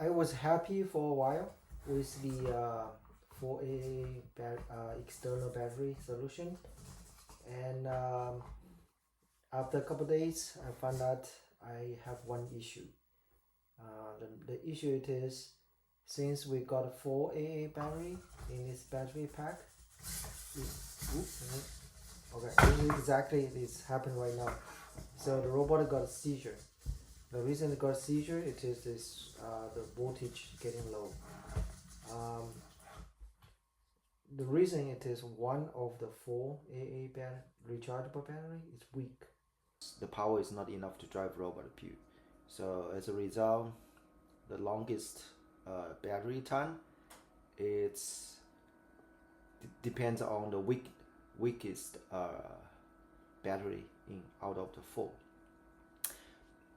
I was happy for a while with the 4AA external battery solution, and after a couple days I found out I have one issue. The issue it is, since we got a 4AA battery in this battery pack, okay, exactly this happened right now. So the robot got a seizure. The reason it got a seizure, it is this the voltage getting low. The reason it is one of the 4AA rechargeable battery is weak. The power is not enough to drive Robot Pu. So as a result, the longest battery time, it's depends on the weakest battery out of the 4.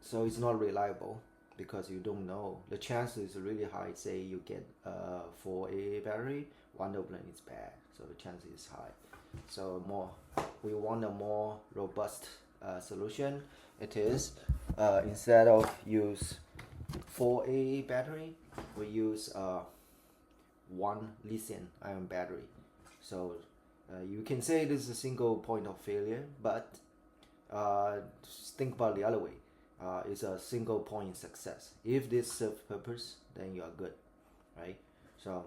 So it's not reliable because you don't know. The chance is really high. Say you get a 4AA battery, one of them is bad, so the chance is high. So we want a more robust solution. It is instead of use 4AA battery, we use one lithium-ion battery. So you can say it is a single point of failure, but think about the other way. It's a single point success. If this serves purpose, then you are good, right? So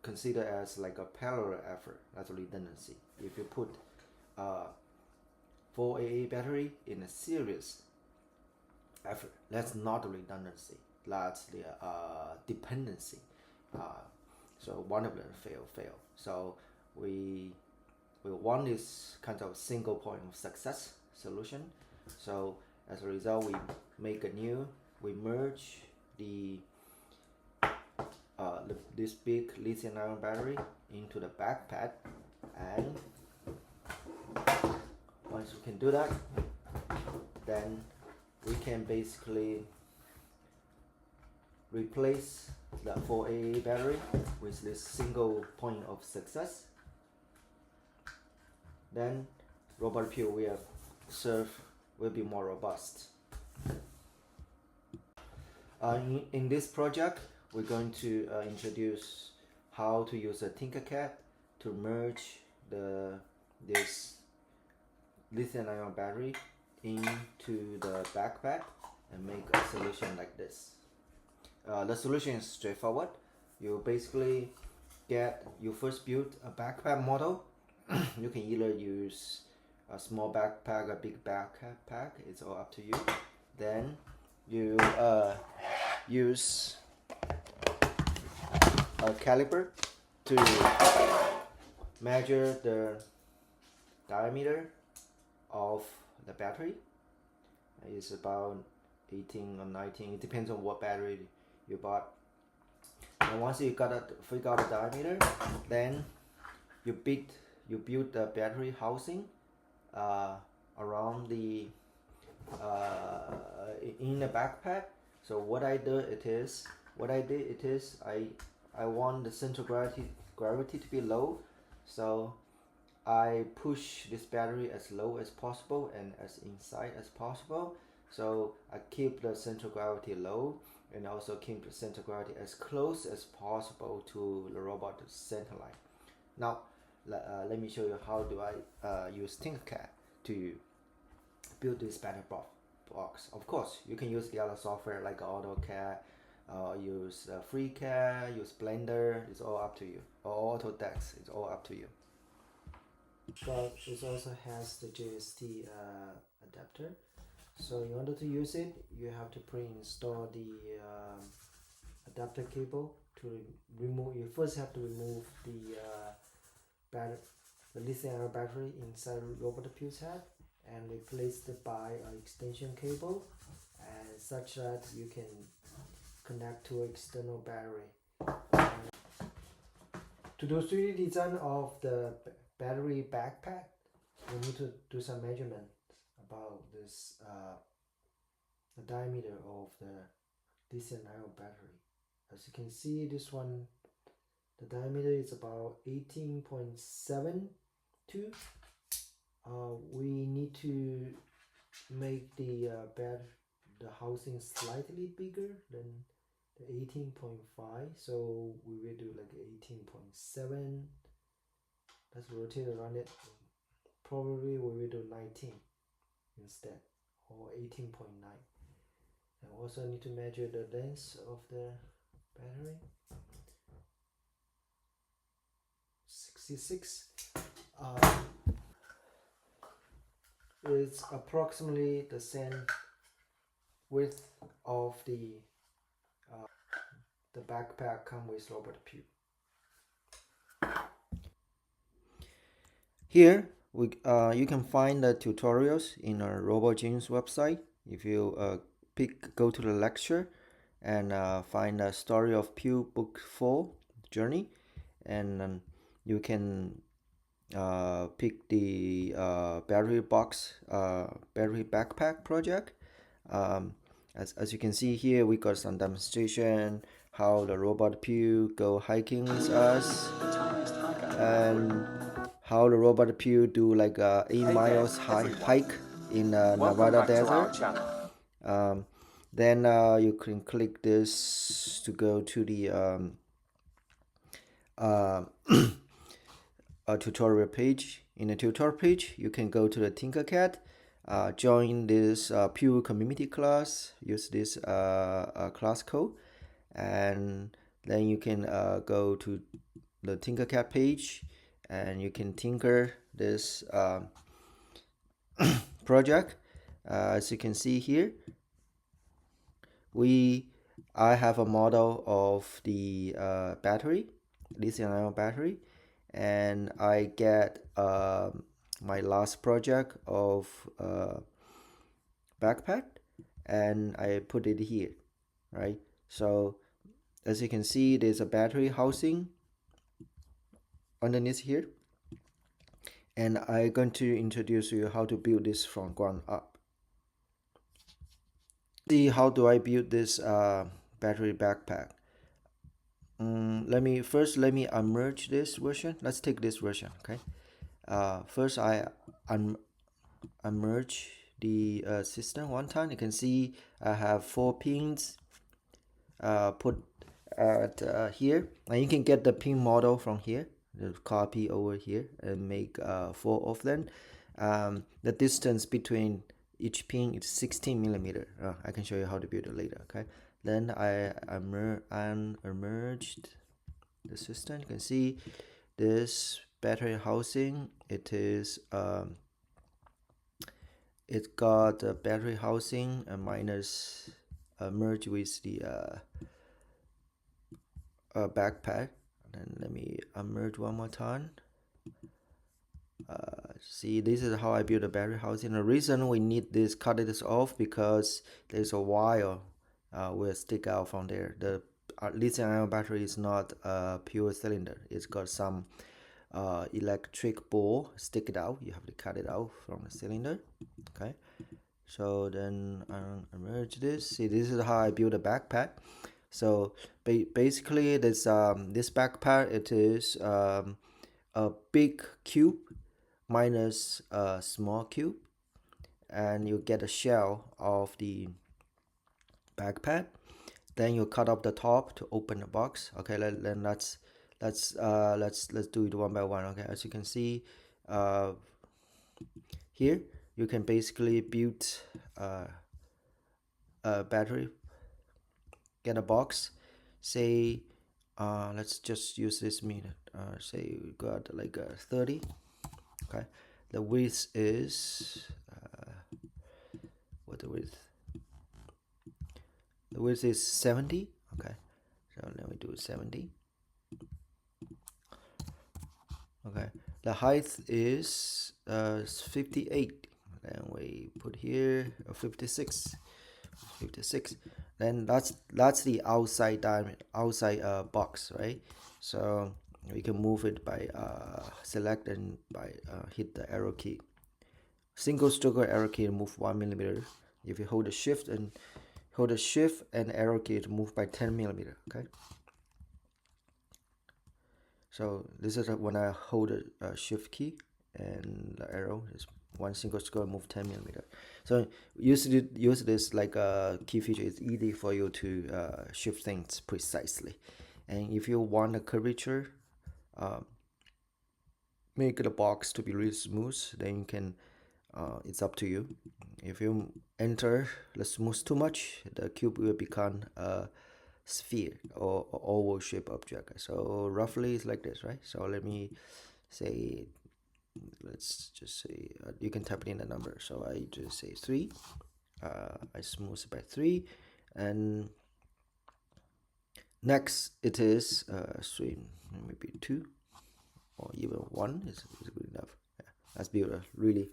consider as like a parallel effort. That's redundancy. If you put 4AA battery in a serious effort, that's not redundancy. That's the dependency. So one of them fail. So we want this kind of single point of success solution. So as a result, we merge this big lithium-ion battery into the backpack, and once we can do that, then we can basically replace the 4AA battery with this single point of success. Then Robot Pu will be more robust. In this project, we're going to introduce how to use a TinkerCAD to merge this lithium-ion battery into the backpack and make a solution like this. The solution is straightforward. You basically you first build a backpack model. You can either use a small backpack, a big backpack, it's all up to you. Then you use a caliper to measure the diameter of the battery. It's about 18 or 19, it depends on what battery you bought. And once you figure out the diameter, then you build the battery housing around the in the backpack. So what I did it is I want the central gravity to be low, so I push this battery as low as possible and as inside as possible. So I keep the central gravity low and also keep the center gravity as close as possible to the robot center line. Now let me show you how do I use TinkerCAD to build this battery box. Of course, you can use the other software like AutoCAD, use FreeCAD, use Blender. It's all up to you. Or Autodesk. It's all up to you. But it also has the JST adapter. So in order to use it, you have to pre-install the adapter cable to remove. You first have to remove the lithium-ion battery inside Robot Pu's head and replace it by an extension cable, and such that you can connect to external battery. To do 3D design of the battery backpack, we need to do some measurement about this the diameter of the lithium-ion battery. As you can see, this one, the diameter is about 18.72. We need to make the housing slightly bigger than 18.5, so we will do like 18.7. Let's rotate around it. Probably we will do 19 instead, or 18.9. And also need to measure the length of the battery. 66. It's approximately the same width of the backpack come with Robot Pu. Here you can find the tutorials in our RoboGenius website. If you go to the lecture and find the story of Pu book 4 journey, and you can pick the battery backpack project. As you can see here, we got some demonstration how the Robot Pu go hiking with us, and how the Robot Pu do like a 8 miles hike in Nevada desert. Then you can click this to go to the a tutorial page. In the tutorial page, you can go to the TinkerCAD, join this Pu community class, use this class code, and then you can go to the TinkerCAD page, and you can tinker this project. As you can see here, I have a model of the battery, lithium-ion battery, and I get my last project of backpack, and I put it here, right? So as you can see, there's a battery housing underneath here, and I'm going to introduce you how to build this from ground up. See how do I build this battery backpack. Let me unmerge this version. Let's take this version. Okay, first I unmerge the system one time. You can see I have 4 pins put at here, and you can get the pin model from here. Just copy over here and make 4 of them. The distance between each pin is 16 millimeter. I can show you how to build it later. Okay, then I unmerged the system. You can see this battery housing. It's got a battery housing and minus merge with the backpack. And let me unmerge one more time. See, this is how I build a battery housing. The reason we need this, cut this off, because there's a wire will stick out from there. The lithium-ion battery is not a pure cylinder. It's got some electric ball stick it out. You have to cut it out from the cylinder. Okay, so then I merge this. See, this is how I build a backpack. So basically, this backpack, it is a big cube minus a small cube, and you get a shell of the backpack. Then you cut off the top to open the box. Okay, then let's do it one by one. Okay, as you can see here, you can basically build a battery, get a box. Say let's just use this meter. Say we got like a 30. Okay, the width is what the width? The width is 70. Okay, so let me do 70. Okay, the height is 58. Then we put here 56. Then that's the outside diamond, outside box, right? So we can move it by select and by hit the arrow key. Single stroke arrow key to move 1 millimeter. If you hold the shift and arrow key to move by 10 millimeter. Okay. So this is when I hold the shift key and the arrow is one single square move 10 millimeter. So use this like a key feature. It's easy for you to shift things precisely. And if you want a curvature, make the box to be really smooth, then you can it's up to you. If you enter the smooth too much, the cube will become a sphere or oval shape object. So roughly it's like this, right? So let me say, let's just say you can type in the number. So I just say 3. I smooth it by 3, and next it is 3, maybe 2 or even 1 is good enough. Yeah, let's build a really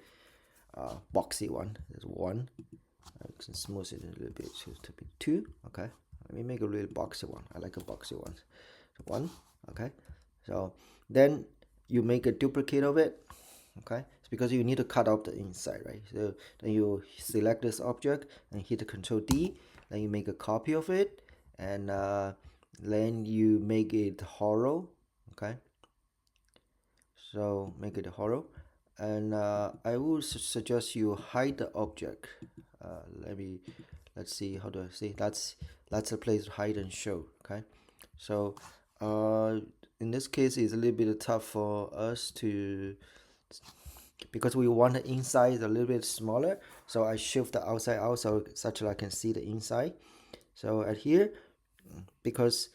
boxy one. There's 1. I can smooth it a little bit to be 2. Okay, let me make a really boxy one. I like a boxy one. So 1. Okay, so then you make a duplicate of it. Okay, it's because you need to cut off the inside, right? So then you select this object and hit Control D. Then you make a copy of it, and then you make it hollow. Okay, so make it hollow, and I would suggest you hide the object. Let's see, how do I say, that's a place to hide and show. Okay, so in this case it's a little bit tough for us to, because we want the inside a little bit smaller, so I shift the outside out so such that I can see the inside. So at here, because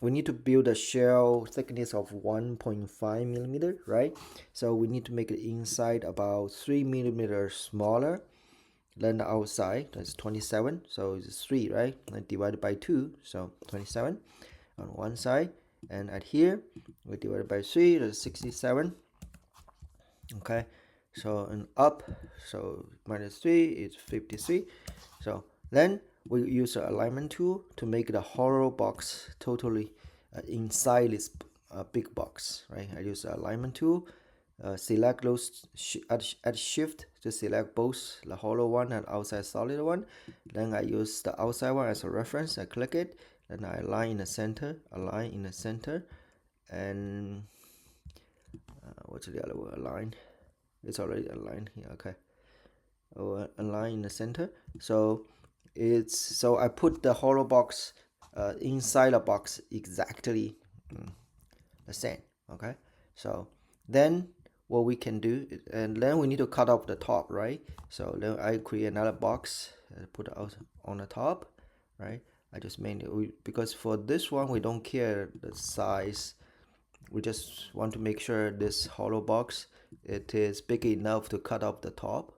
we need to build a shell thickness of 1.5 millimeter, right? So we need to make the inside about 3 millimeters smaller than the outside. That's 27, so it's 3, right? And divided by 2, so 27 on one side, and at here we divide by 3, that's 67. Okay, so and up, so minus 3 is 53. So then we use the alignment tool to make the hollow box totally inside this big box, right? I use the alignment tool, select those at shift to select both the hollow one and outside solid one. Then I use the outside one as a reference. I click it, then I align in the center, and what's the other word? Align. It's already aligned here. Okay. Oh, align in the center. So I put the hollow box inside the box exactly the same. Okay. So then what we can do, and then we need to cut off the top, right? So then I create another box, put it out on the top, right? I just made it because for this one we don't care the size. We just want to make sure this hollow box, it is big enough to cut off the top,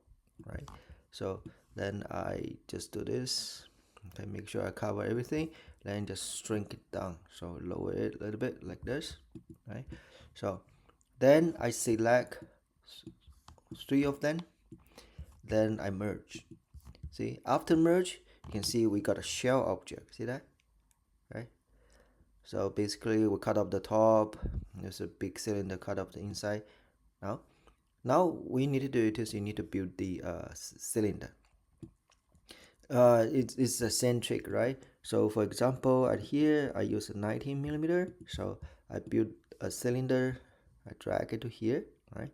right? So then I just do this. Okay, make sure I cover everything, then just shrink it down. So lower it a little bit like this, right? So then I select 3 of them, then I merge. See, after merge, you can see we got a shell object. See that, right? So basically we cut off the top, there's a big cylinder cut off the inside. Now we need to do it is you need to build the cylinder. It's eccentric, right? So for example, at here I use a 19 millimeter, so I build a cylinder, I drag it to here, right?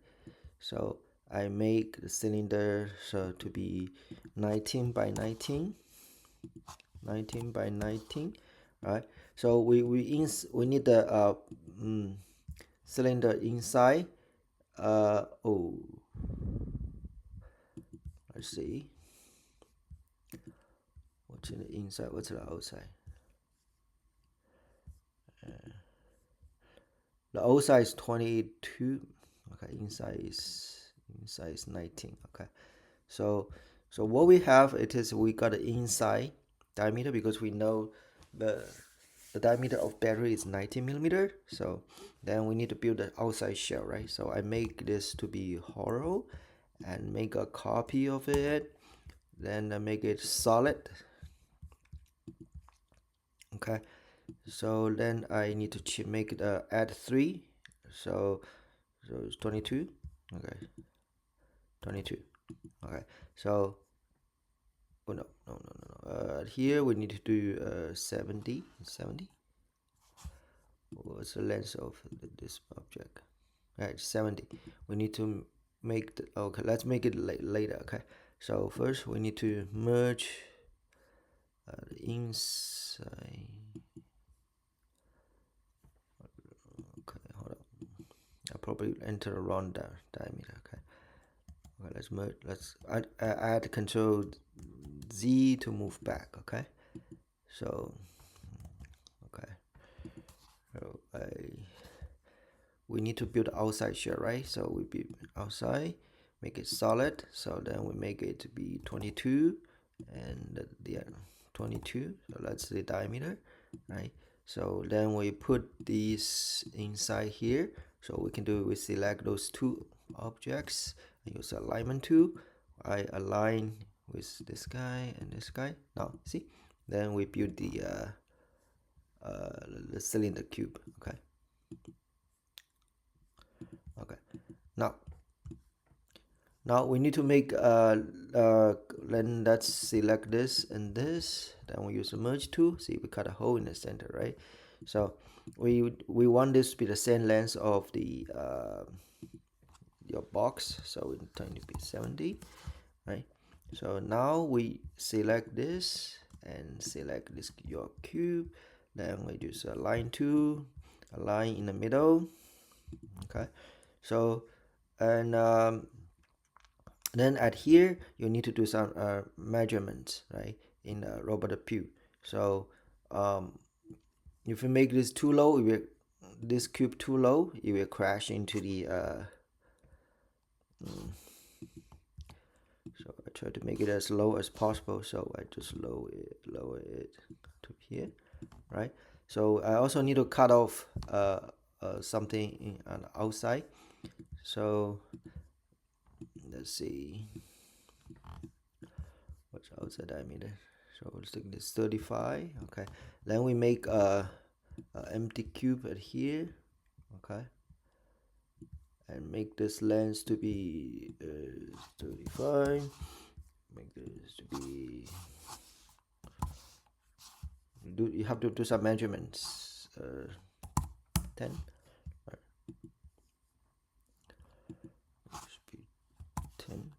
So I make the cylinder so to be 19 by 19, 19 by 19, right? So we need the cylinder inside. Oh, let's see. What's in the inside? What's the outside? The outside is 22. Okay, inside is 19. Okay, so what we have, it is we got the inside diameter because we know the diameter of battery is 19 millimeter. So then we need to build the outside shell, right? So I make this to be hollow and make a copy of it. Then I make it solid. Okay, so then I need to make it add 3. So it's 22. Okay, 22. Okay, so oh no. Here we need to do 70. What's the length of this object? right? 70. We need to make the, okay, let's make it later. Okay, so first we need to merge the inside. Okay, hold on. I probably enter the wrong diameter. Okay, okay, let's merge. Let's add Control Z to move back. Okay, so okay, so we need to build outside shell, right? So we build outside, make it solid. So then we make it to be 22, and the 22. So that's the diameter, right? So then we put these inside here. So we can do, we select those two objects and use alignment tool. I align with this guy and this guy. Now see, then we build the cylinder cube. Okay. Okay. Now we need to make then let's select this and this. Then we use the merge tool. See, we cut a hole in the center, right? So we want this to be the same length of the your box. So we turn it to be 70, right? So now we select this and select this your cube. Then we use a line tool, align in the middle. Okay, so and then at here you need to do some measurements, right, in Robot Pu. So if you make this too low, this cube too low, it will crash into the so I try to make it as low as possible. So I just lower it to here, right? So I also need to cut off something on the outside. So let's see, what's outside diameter? So let's take this 35. Okay, then we make a empty cube at here. Okay, and make this length to be 35. Make this to be, you have to do some measurements. 10. Right. 10.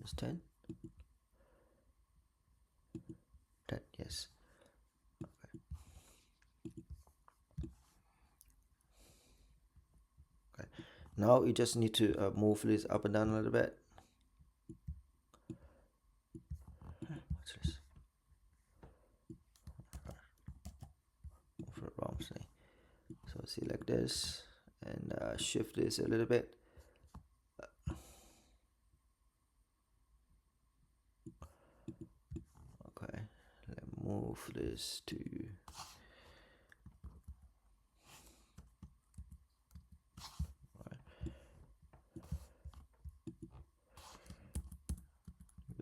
It's 10. 10. Yes. Okay. Okay. Now you just need to move this up and down a little bit. What's this? Move it wrong thing. So select this and shift this a little bit. Okay, let's move this to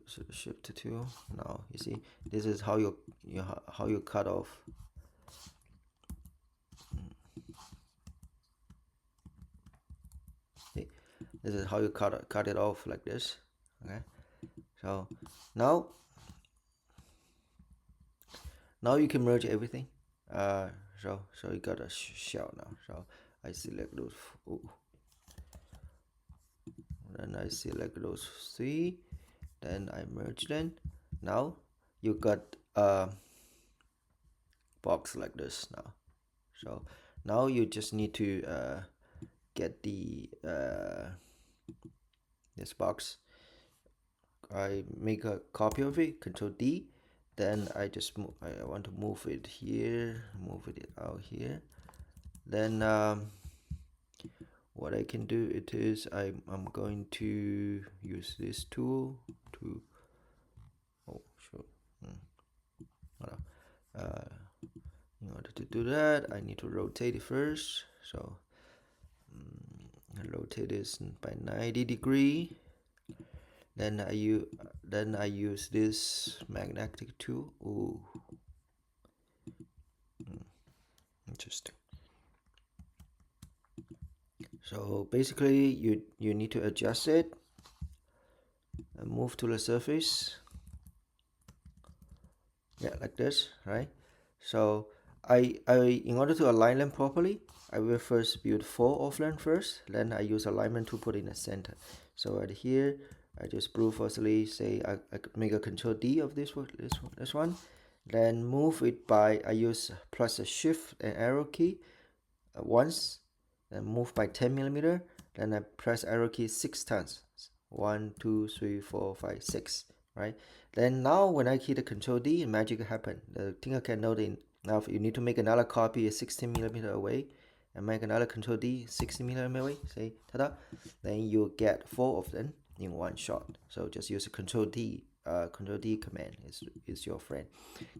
so the shift tool. Now you see, this is how you cut off. See, this is how you cut it off, like this. Okay, so now you can merge everything. So you got a shell now. So I select those. Then I select those 3. Then I merge them. Now you got a box like this now. So now you just need to get the this box. I make a copy of it, Control D. Then I just I want to move it here, move it out here. Then what I can do it is I'm going to use this tool to in order to do that I need to rotate it first. So I rotate this by 90 degree. Then I use this magnetic tool. Ooh. Interesting. So basically you need to adjust it and move to the surface. Yeah, like this, right? So in order to align them properly, I will first build 4 of them first. Then I use alignment to put in the center. So right here, I just brute-forcefully say I make a Control D of this one. Then move it by, I use plus a shift and arrow key once. Then move by 10 millimeter. Then I press arrow key 6 times. 1, 2, 3, 4, 5, 6. Right. Then now when I hit the Control D, magic happen. The TinkerCAD note now if you need to make another copy 16 millimeter away and make another Control D 60 millimeter away, say ta-da, then you get 4 of them in one shot. So just use a Control D command is your friend.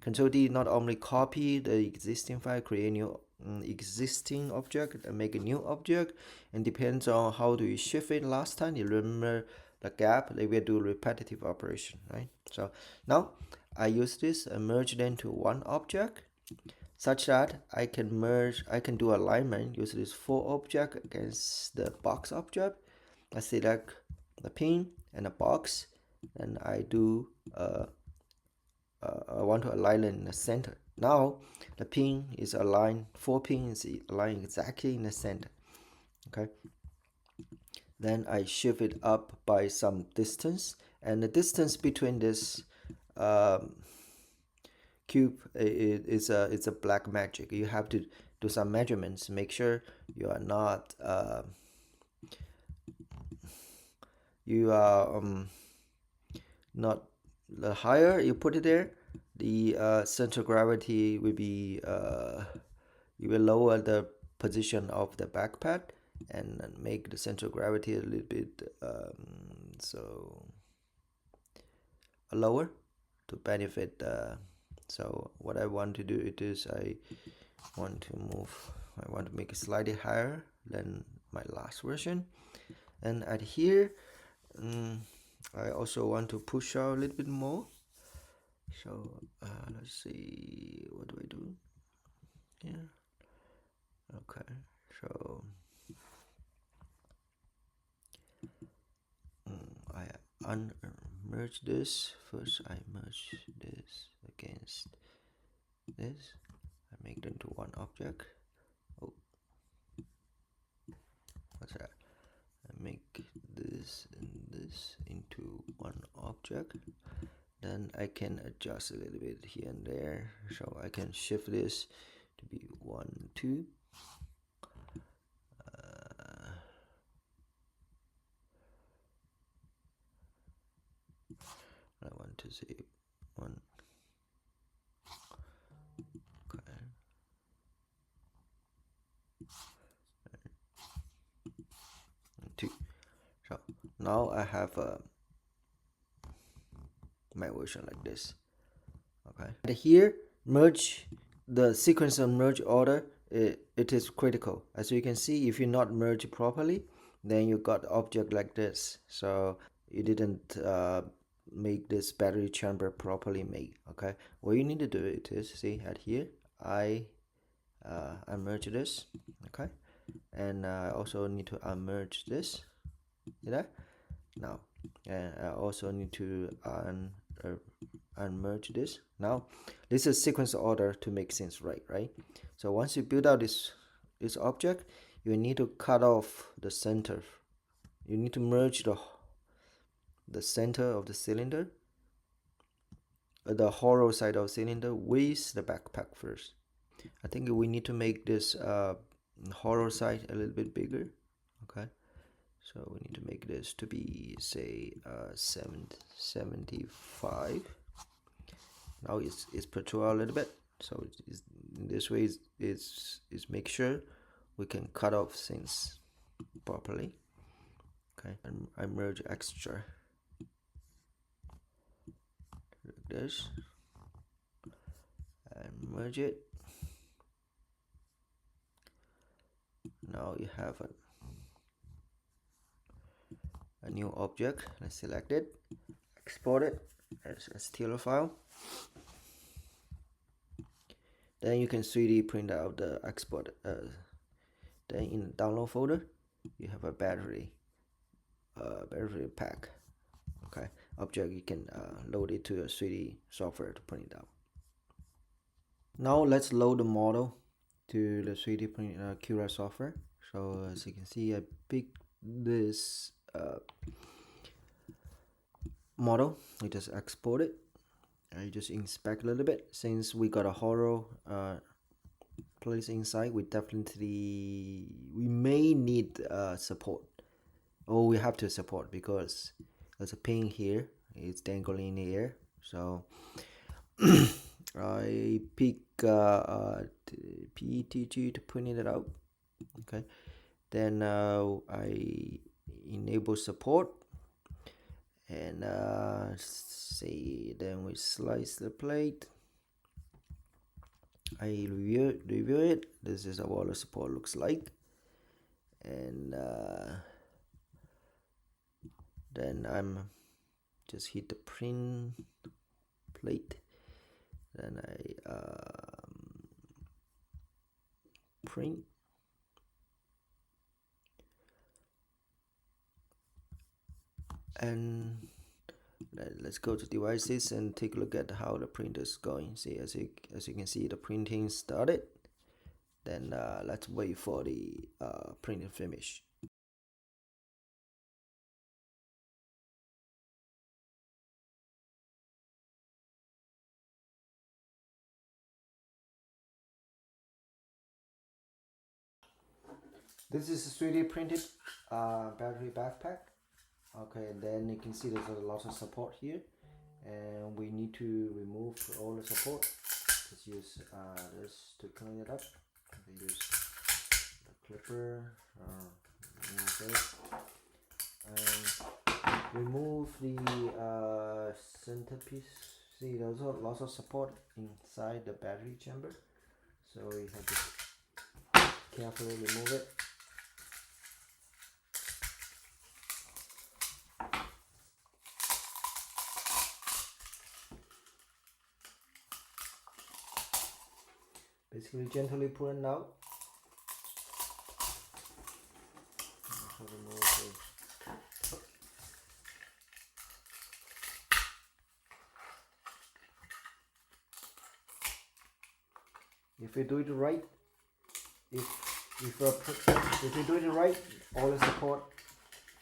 Control D not only copy the existing file, create new existing object and make a new object, and depends on how do you shift it last time. You remember the gap, they will do repetitive operation, right? So now I use this and merge them to one object such that I can do alignment, use this 4 object against the box object. I select the pin and the box, and I do I want to align it in the center. Now the pin is aligned, 4 pins is aligned exactly in the center. Okay. Then I shift it up by some distance, and the distance between this cube is a black magic. You have to do some measurements, make sure you are not not, the higher you put it there, the center of gravity will be you will lower the position of the backpack and make the center of gravity a little bit so lower to benefit. So what I want to do it is I want to make it slightly higher than my last version, and at here I also want to push out a little bit more. So let's see, what do I do here? Okay, so I unmerge this first. I merge this against this. I make them to one object. Oh, what's that? I make this and this into one object. Then I can adjust a little bit here and there, so I can shift this to be 1, 2. I want to say 1. Okay. 2. So now I have my version like this. Okay. And here, merge the sequence of merge order. It is critical. As you can see, if you not merge properly, then you got object like this. So you didn't make this battery chamber properly made. Okay. What you need to do it is, see at here, I merge this. Okay. And I also need to unmerge this. See that? Now, and I also need to unmerge this. Now, this is sequence order to make things right? So once you build out this object, you need to cut off the center. You need to merge the center of the cylinder, the hollow side of the cylinder with the backpack first. I think we need to make this hollow side a little bit bigger. Okay. So we need to make this to be, say, 75. Now it's protrude a little bit. So in this way is make sure we can cut off things properly. Okay, and I merge extra like this and merge it. Now you have a new object. Let's select it, export it as a steel file. Then you can 3D print out the export. Then in the download folder, you have a battery pack. Okay, object, you can load it to your 3D software to print it out. Now let's load the model to the 3D print Cura software. So as you can see, I picked this model. I just export it. I just inspect a little bit. Since we got a hollow place inside, we may need support. Oh, we have to support because there's a pin here. It's dangling in the air. So I pick PETG to print it out. Okay, then I enable support, and see, then we slice the plate. I review it. This is how all the support looks like, and then I'm just hit the print plate. Then I print, and let's go to devices and take a look at how the printer is going. See, as you can see, the printing started. Then let's wait for the printing finish. This is a 3D printed battery backpack. Okay, then you can see there's a lot of support here, and we need to remove all the support. Let's use this to clean it up. We use the clipper, remove this, and remove the centerpiece. See, there's lots of support inside the battery chamber, so we have to carefully remove it. Basically, gently pull it out. If you do it right, if you do it right, all the support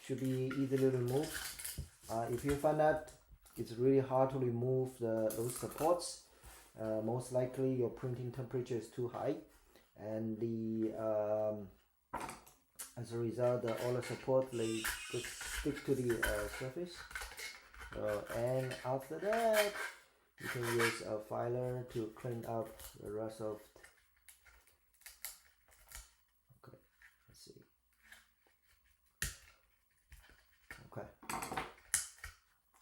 should be easily removed. If you find that it's really hard to remove those supports, most likely your printing temperature is too high, and as a result, all the support just stick to the surface. And after that, you can use a filer to clean up the rest of. Okay, let's see. Okay,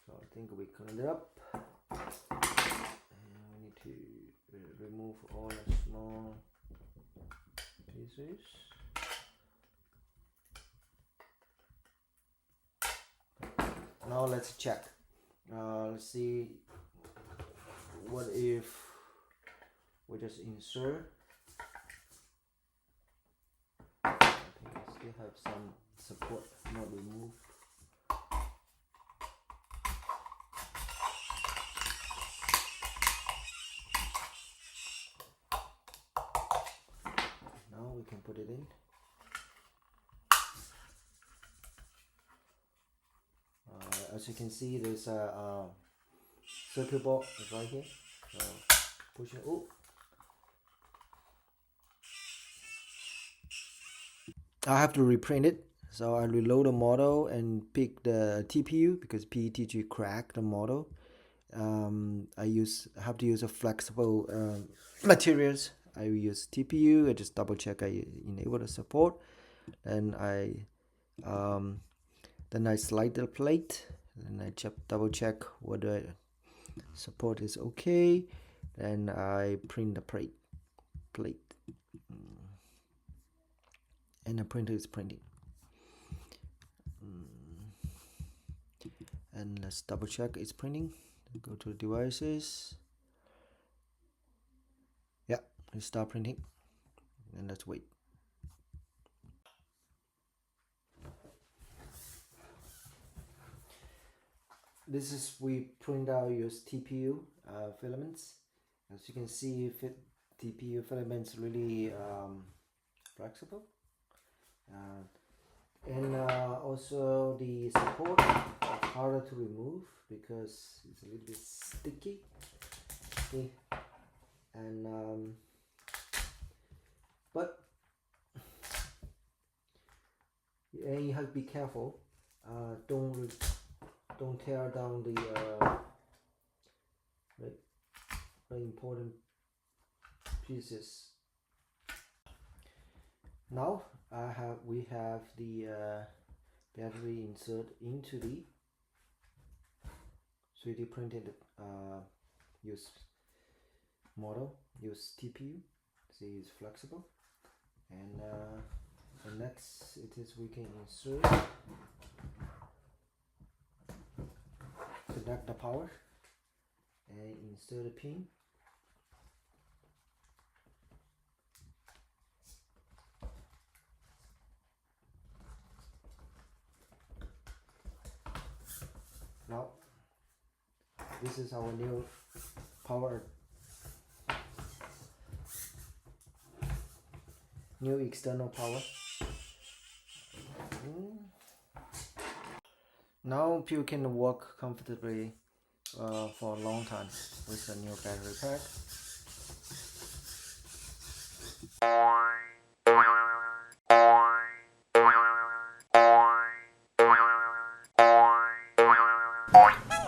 so I think we cleaned it up. And we need to remove all the small pieces. Now let's check. Let's see what if we just insert. I think I still have some support not removed. Now we can put it in. As you can see, there's a circuit board right here. So push it. Oh, I have to reprint it. So I reload the model and pick the TPU because PETG cracked the model. I have to use a flexible materials. I use TPU. I just double check I enable the support, and then I slide the plate, and I double check whether support is okay. Then I print the plate, and the printer is printing. And let's double check it's printing. Go to devices. Yeah, it start printing, and let's wait. We print out use TPU filaments. As you can see, TPU filaments really flexible, and also the support is harder to remove because it's a little bit sticky. Okay. And but you have to be careful. Don't tear down the very important pieces. Now we have the battery insert into the 3D printed use model. Use TPU. See, it's flexible. And the next we can insert, connect the power, and insert a pin. Now this is our new power, new external power. Now Pu can work comfortably for a long time with the new battery pack.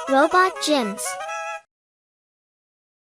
Robot gyms.